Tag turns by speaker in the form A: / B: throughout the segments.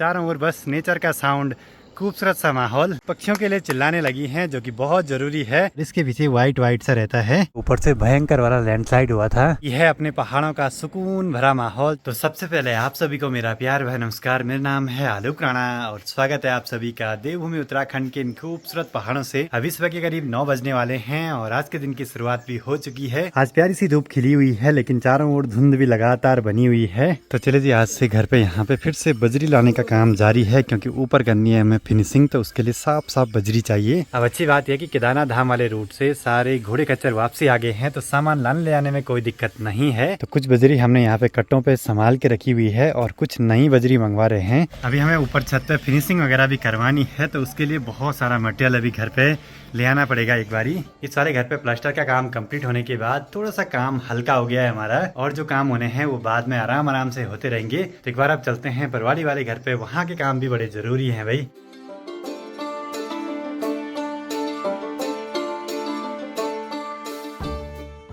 A: चारों ओर बस नेचर का साउंड, खूबसूरत सा माहौल, पक्षियों के लिए चिल्लाने लगी हैं जो कि बहुत जरूरी है। इसके पीछे व्हाइट व्हाइट सा रहता है, ऊपर से भयंकर वाला लैंडस्लाइड हुआ था। यह है अपने पहाड़ों का सुकून भरा माहौल। तो सबसे पहले आप सभी को मेरा प्यार भरा नमस्कार। मेरा नाम है आलोक राणा और स्वागत है आप सभी का देवभूमि उत्तराखंड के इन खूबसूरत पहाड़ों से। अभी सुबह के करीब 9 बजने वाले हैं और आज के दिन की शुरुआत भी हो चुकी है। आज प्यारी सी धूप खिली हुई है लेकिन चारों ओर धुंध भी लगातार बनी हुई है। तो चले जी, आज से घर पे यहाँ पे फिर से बजरी लाने का काम जारी है क्योंकि ऊपर करनी है हमें फिनिशिंग, तो उसके लिए साफ साफ बजरी चाहिए। अब अच्छी बात यह कि केदारनाथ धाम वाले रूट से सारे घोड़े खच्चर वापसी आ गए हैं तो सामान लाने ले आने में कोई दिक्कत नहीं है। तो कुछ बजरी हमने यहाँ पे कट्टों पे संभाल के रखी हुई है और कुछ नई बजरी मंगवा रहे हैं। अभी हमें ऊपर छत पे फिनिशिंग वगैरह भी करवानी है तो उसके लिए बहुत सारा मटेरियल अभी घर पे ले आना पड़ेगा एक बारी। इस सारे घर पे प्लास्टर का काम कंप्लीट होने के बाद थोड़ा सा काम हल्का हो गया है हमारा और जो काम होने हैं वो बाद में आराम आराम से होते रहेंगे। तो एक बार अब चलते हैं परवाड़ी वाले घर पे, वहाँ के काम भी बड़े जरूरी है भाई।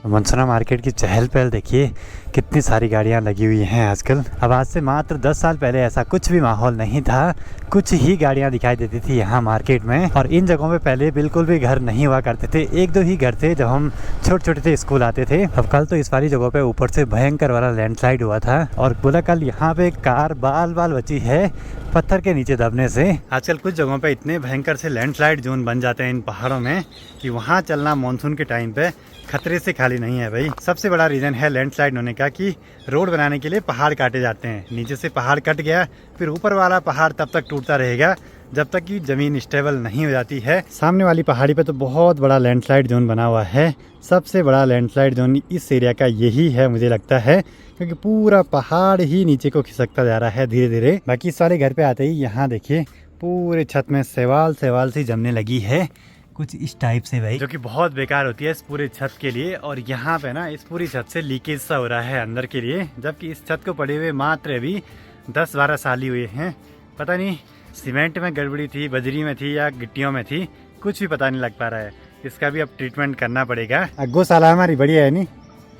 A: मनसुना मार्केट की चहल पहल देखिए, कितनी सारी गाड़ियां लगी हुई हैं आजकल। अब आज से मात्र 10 साल पहले ऐसा कुछ भी माहौल नहीं था, कुछ ही गाड़ियां दिखाई देती थी यहाँ मार्केट में। और इन जगहों पे पहले बिल्कुल भी घर नहीं हुआ करते थे, एक दो ही घर थे जब हम छोटे छोटे थे, स्कूल आते थे। अब कल तो इस वाली जगहों पे ऊपर से भयंकर वाला लैंडस्लाइड हुआ था और बोला कल यहाँ पे कार बाल बाल बची है पत्थर के नीचे दबने से। आजकल कुछ जगहों पे इतने भयंकर से लैंडस्लाइड जोन बन जाते हैं इन पहाड़ों में कि वहाँ चलना मानसून के टाइम पे खतरे से खाली नहीं है भाई। सबसे बड़ा रीजन है लैंडस्लाइड होने का कि रोड बनाने के लिए पहाड़ काटे जाते हैं। नीचे से पहाड़ कट गया फिर ऊपर वाला पहाड़ तब तक टूटता रहेगा जब तक कि जमीन स्टेबल नहीं हो जाती है। सामने वाली पहाड़ी पे तो बहुत बड़ा लैंडस्लाइड जोन बना हुआ है। सबसे बड़ा लैंडस्लाइड जोन इस एरिया का यही है मुझे लगता है, क्योंकि पूरा पहाड़ ही नीचे को खिसकता जा रहा है धीरे धीरे। बाकी इस वाले घर पे आते ही यहाँ देखिए पूरे छत में शैवाल सी जमने लगी है कुछ इस टाइप से भाई, जो कि बहुत बेकार होती है इस पूरे छत के लिए। और यहाँ पे ना इस पूरी छत से लीकेज सा हो रहा है अंदर के लिए, जबकि इस छत को पड़े हुए मात्र अभी 10-12 साल ही हुए हैं। पता नहीं सीमेंट में गड़बड़ी थी, बजरी में थी या गिट्टियों में थी, कुछ भी पता नहीं लग पा रहा है। इसका भी अब ट्रीटमेंट करना पड़ेगा। गौशाला हमारी बढ़िया है नी,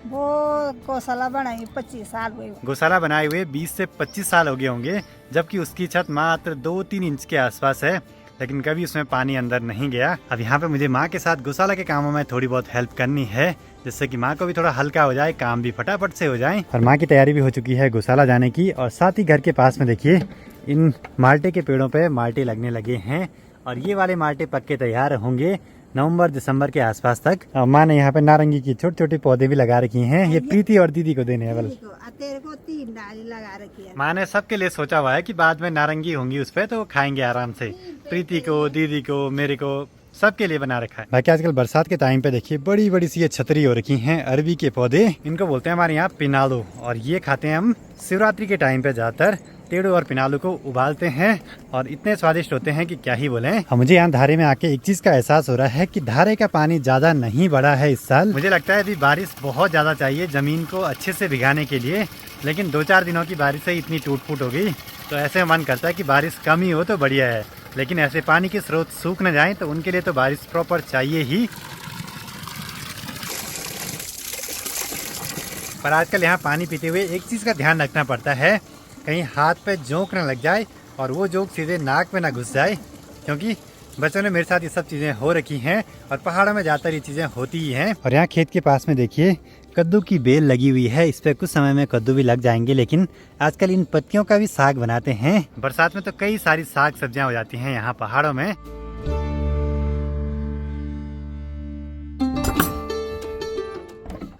B: वो गौशाला बनाई 25 साल हुए।
A: गौशाला बनाए हुए 20 से 25 साल हो गए होंगे, जबकि उसकी छत मात्र 2-3 इंच के आसपास है, लेकिन कभी उसमें पानी अंदर नहीं गया। अब यहाँ पे मुझे माँ के साथ गौशाला के कामों में थोड़ी बहुत हेल्प करनी है, जिससे कि माँ को भी थोड़ा हल्का हो जाए, काम भी फटाफट से हो जाए। और माँ की तैयारी भी हो चुकी है गौशाला जाने की। और साथ ही घर के पास में देखिए इन माल्टे के पेड़ों पे माल्टे लगने लगे हैं और ये वाले माल्टे पक्के तैयार होंगे नवंबर-दिसंबर के आसपास तक। माँ ने यहाँ पे नारंगी की छोटे छोटे पौधे भी लगा रखी हैं, ये प्रीति और दीदी को देने हैं।
B: तेरे को 3 डाली लगा रखी है।
A: माँ ने सबके लिए सोचा हुआ है कि बाद में नारंगी होंगी उस पे तो खाएंगे आराम से। प्रीति को, दीदी को, मेरे को, सबके लिए बना रखा है। बाकी आजकल बरसात के टाइम पे देखिए बड़ी बड़ी सी ये छतरी हो रखी हैं, अरबी के पौधे, इनको बोलते हैं हमारे यहाँ पिनालू। और ये खाते हैं हम शिवरात्रि के टाइम पे ज्यादातर। टेड़ू और पिनालू को उबालते हैं और इतने स्वादिष्ट होते हैं कि क्या ही बोलें। मुझे यहाँ धारे में आके एक चीज का एहसास हो रहा है कि धारे का पानी ज्यादा नहीं बढ़ा है इस साल। मुझे लगता है अभी बारिश बहुत ज्यादा चाहिए जमीन को अच्छे से भिगाने के लिए, लेकिन 2-4 दिनों की बारिश से इतनी टूट फूट हो गई तो ऐसे मन करता है कि बारिश कम ही हो तो बढ़िया है। लेकिन ऐसे पानी के स्रोत सूख न जाए तो उनके लिए तो बारिश प्रॉपर चाहिए ही। पर आजकल यहाँ पानी पीते हुए एक चीज का ध्यान रखना पड़ता है, कहीं हाथ पे जोंक न लग जाए और वो जोंक सीधे नाक में ना घुस जाए, क्योंकि बच्चों ने मेरे साथ ये सब चीजें हो रखी हैं और पहाड़ों में ज्यादातर ये चीजें होती ही हैं। और यहाँ खेत के पास में देखिए कद्दू की बेल लगी हुई है, इस पे कुछ समय में कद्दू भी लग जाएंगे, लेकिन आजकल इन पत्तियों का भी साग बनाते हैं। बरसात में तो कई सारी साग सब्जियां हो जाती हैं यहाँ पहाड़ों में।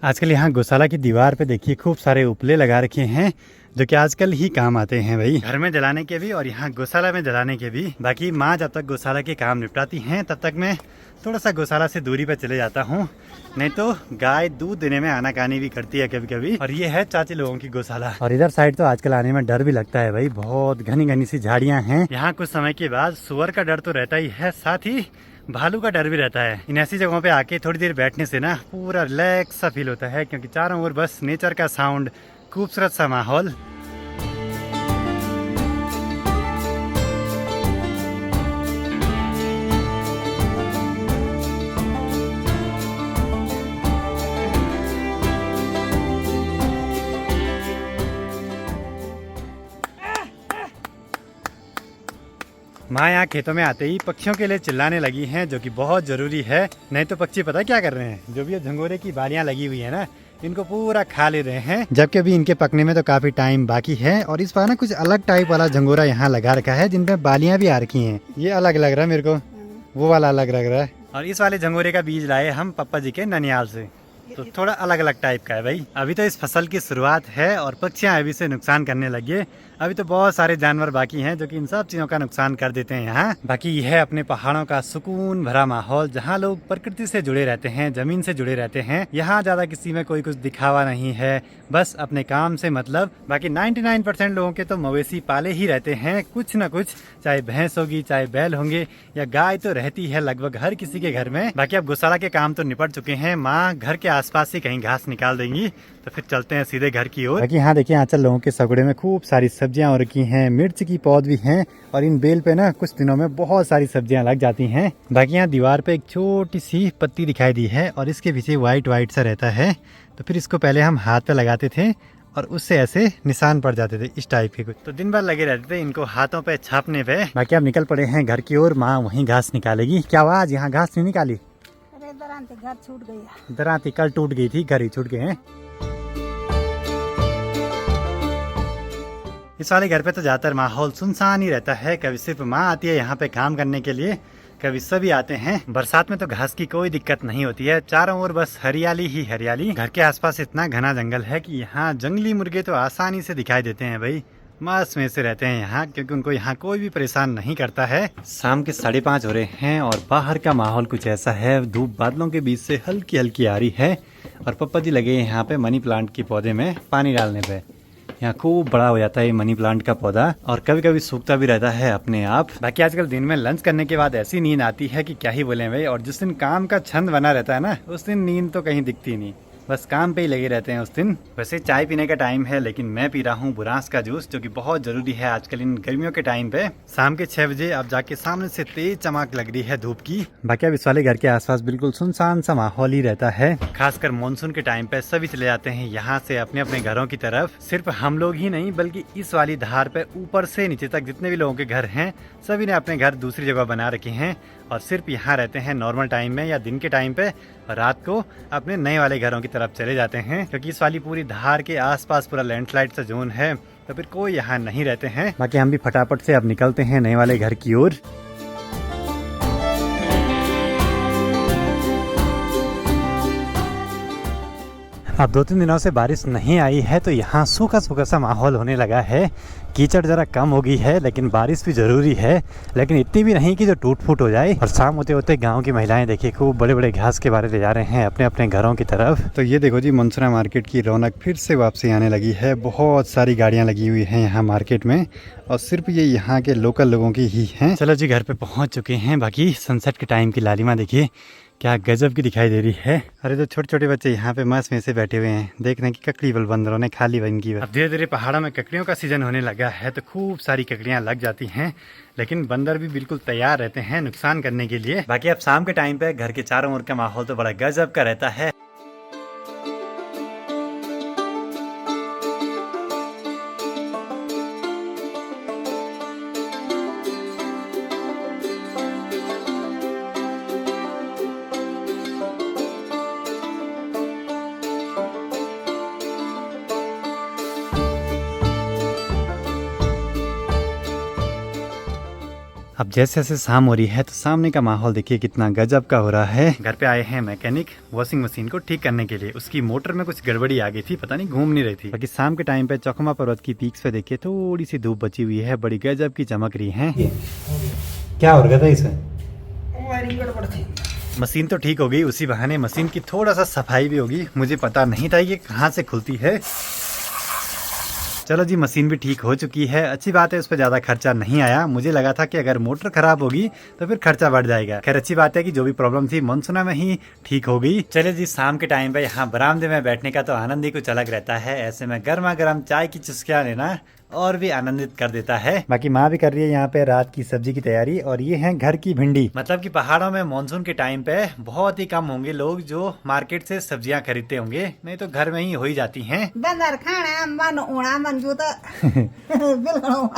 A: आजकल यहाँ गौशाला की दीवार पे देखिए खूब सारे उपले लगा रखे हैं जो कि आजकल ही काम आते हैं भाई, घर में जलाने के भी और यहाँ गौशाला में जलाने के भी। बाकी माँ जब तक गौशाला के काम निपटाती हैं तब तक मैं थोड़ा सा गौशाला से दूरी पर चले जाता हूँ, नहीं तो गाय दूध देने में आनाकानी भी करती है कभी कभी। और ये है चाची लोगों की गौशाला। और इधर साइड तो आजकल आने में डर भी लगता है भाई, बहुत घनी घनी सी झाड़ियाँ हैं। यहाँ कुछ समय के बाद सुअर का डर तो रहता ही है, साथ ही भालू का डर भी रहता है। इन ऐसी जगहों पे आके थोड़ी देर बैठने से ना पूरा रिलैक्स सा फील होता है, क्योंकि चारों ओर बस नेचर का साउंड, खूबसूरत सा माहौल। माँ यहाँ खेतों में आते ही पक्षियों के लिए चिल्लाने लगी हैं, जो कि बहुत जरूरी है। नहीं तो पक्षी पता क्या कर रहे हैं, जो भी ये झंगोरे की बालियाँ लगी हुई है ना, इनको पूरा खा ले रहे हैं। जबकि अभी इनके पकने में तो काफी टाइम बाकी है। और इस बार ना कुछ अलग टाइप वाला झंगोरा यहाँ लगा रखा है, जिनमें बालियाँ भी आ रखी हैं। ये अलग लग रहा है मेरे को, वो वाला अलग लग रहा है। और इस वाले झंगोरे का बीज लाए हम पप्पा जी के ननियाल से, तो थोड़ा अलग अलग टाइप का है भाई। अभी तो इस फसल की शुरुआत है और पक्षियां अभी से नुकसान करने लगी। अभी तो बहुत सारे जानवर बाकी हैं जो कि इन सब चीजों का नुकसान कर देते हैं यहाँ। बाकी यह है अपने पहाड़ों का सुकून भरा माहौल, जहाँ लोग प्रकृति से जुड़े रहते हैं, जमीन से जुड़े रहते हैं। यहाँ ज्यादा किसी में कोई कुछ दिखावा नहीं है, बस अपने काम से मतलब। बाकी 99% लोगों के तो मवेशी पाले ही रहते हैं, कुछ न कुछ, चाहे भैंस होगी, चाहे बैल होंगे, या गाय तो रहती है लगभग हर किसी के घर में। बाकी अब गौशाला के काम तो निपट चुके हैं, माँ घर के आसपास ही कहीं घास निकाल देंगी, तो फिर चलते हैं सीधे घर की ओर। बाकी यहाँ देखिए आंचल लोगों के सगड़े में खूब सारी सब्जियां हो रखी हैं, मिर्च की पौध भी हैं, और इन बेल पे ना कुछ दिनों में बहुत सारी सब्जियां लग जाती हैं। बाकी यहाँ दीवार पे एक छोटी सी पत्ती दिखाई दी है और इसके पीछे व्हाइट व्हाइट सा रहता है, तो फिर इसको पहले हम हाथ पे लगाते थे और उससे ऐसे निशान पड़ जाते थे इस टाइप के कुछ, तो दिन भर लगे रहते थे इनको हाथों पे छापने पे। बाकी अब निकल पड़े हैं घर की ओर, माँ वहीं घास निकालेगी। क्या हुआ, आज यहाँ घास नहीं निकाली?
B: अरे दरांती घर छूट गई,
A: दरांती कल टूट गई थी, घर ही छूट गए हैं। इस वाले घर पे तो ज्यादातर माहौल सुनसान ही रहता है। कभी सिर्फ माँ आती है यहाँ पे काम करने के लिए, कभी सभी आते हैं। बरसात में तो घास की कोई दिक्कत नहीं होती है, चारों ओर बस हरियाली ही हरियाली। घर के आसपास इतना घना जंगल है कि यहाँ जंगली मुर्गे तो आसानी से दिखाई देते हैं भाई। मस्त में से रहते हैं यहाँ, क्योंकि उनको यहाँ कोई भी परेशान नहीं करता है। शाम के 5:30 हो रहे हैं और बाहर का माहौल कुछ ऐसा है, धूप बादलों के बीच से हल्की हल्की आ रही है और पप्पा जी लगे हैं यहाँ पे मनी प्लांट के पौधे में पानी डालने पे। यहाँ खूब बड़ा हो जाता है ये मनी प्लांट का पौधा और कभी कभी सूखता भी रहता है अपने आप। बाकी आजकल दिन में लंच करने के बाद ऐसी नींद आती है कि क्या ही बोले भाई। और जिस दिन काम का छंद बना रहता है ना, उस दिन नींद तो कहीं दिखती नहीं, बस काम पे ही लगे रहते हैं उस दिन। वैसे चाय पीने का टाइम है, लेकिन मैं पी रहा हूँ बुरांस का जूस, जो कि बहुत जरूरी है आजकल इन गर्मियों के टाइम पे। शाम के 6 बजे अब जाके सामने से तेज चमक लग रही है धूप की। बाकी अब इस वाले घर के आसपास बिल्कुल सुनसान सा माहौल ही रहता है। खासकर मानसून के टाइम पे सभी चले जाते हैं यहाँ से अपने अपने घरों की तरफ। सिर्फ हम लोग ही नहीं, बल्कि इस वाली धार पे ऊपर से नीचे तक जितने भी लोगों के घर हैं, सभी ने अपने घर दूसरी जगह बना रखे हैं और सिर्फ यहाँ रहते हैं नॉर्मल टाइम में या दिन के टाइम पे, और रात को अपने नए वाले घरों की तरफ चले जाते हैं। क्योंकि इस वाली पूरी धार के आसपास पूरा लैंडस्लाइड सा जोन है, तो फिर कोई यहाँ नहीं रहते हैं। बाकी हम भी फटाफट से अब निकलते हैं नए वाले घर की ओर। अब 2-3 दिनों से बारिश नहीं आई है, तो यहाँ सूखा सूखा सा माहौल होने लगा है। कीचड़ जरा कम हो गई है, लेकिन बारिश भी जरूरी है, लेकिन इतनी भी नहीं कि जो टूट फूट हो जाए। और शाम होते होते गांव की महिलाएं देखिए खूब बड़े बड़े घास के बारे ले जा रहे हैं अपने अपने घरों की तरफ। तो ये देखो जी, मनसुरा मार्केट की रौनक फिर से वापसी आने लगी है। बहुत सारी गाड़ियाँ लगी हुई हैं यहाँ मार्केट में, और सिर्फ ये यहाँ के लोकल लोगों की ही हैं। चलो जी, घर पे पहुँच चुके हैं। बाकी सनसेट के टाइम की लालिमा देखिए क्या गजब की दिखाई दे रही है। अरे तो छोटे छोटे बच्चे यहाँ पे मस्त में से बैठे हुए हैं, देख रहे हैं कि ककड़ी बल बंदरों ने खा ली इनकी। अब धीरे धीरे पहाड़ों में ककड़ियों का सीजन होने लगा है, तो खूब सारी ककड़ियाँ लग जाती हैं, लेकिन बंदर भी बिल्कुल तैयार रहते हैं नुकसान करने के लिए। बाकी अब शाम के टाइम पे घर के चारों ओर का माहौल तो बड़ा गजब का रहता है। अब जैसे जैसे शाम हो रही है, तो सामने का माहौल देखिए कितना गजब का हो रहा है। घर पे आए हैं मैकेनिक वॉशिंग मशीन को ठीक करने के लिए। उसकी मोटर में कुछ गड़बड़ी आ गई थी, पता नहीं घूम नहीं रही थी। बाकी शाम के टाइम पे चौखमा पर्वत की पीक्स पे देखिए थोड़ी सी धूप बची हुई है, बड़ी गजब की चमक रही है। क्या हो गया था इसमें?
B: गड़बड़ थी।
A: मशीन तो ठीक हो गई, उसी बहाने मशीन की थोड़ा सा सफाई भी होगी। मुझे पता नहीं था ये कहाँ से खुलती है। चलो जी, मशीन भी ठीक हो चुकी है, अच्छी बात है। उस पर ज्यादा खर्चा नहीं आया। मुझे लगा था कि अगर मोटर खराब होगी तो फिर खर्चा बढ़ जाएगा। खैर अच्छी बात है कि जो भी प्रॉब्लम थी मनसुना में ही ठीक हो गई। चले जी, शाम के टाइम पे यहाँ बरामदे में बैठने का तो आनंद ही कुछ अलग रहता है। ऐसे में गर्मा गर्म चाय की चुस्कियां लेना और भी आनंदित कर देता है। बाकी माँ भी कर रही है यहाँ पे रात की सब्जी की तैयारी, और ये है घर की भिंडी। मतलब कि पहाड़ों में मानसून के टाइम पे बहुत ही कम होंगे लोग जो मार्केट से सब्जियाँ खरीदते होंगे, नहीं तो घर में ही हो ही जाती हैं।
B: बंदर खाना मन उड़ा मंजू तो बिल्कुल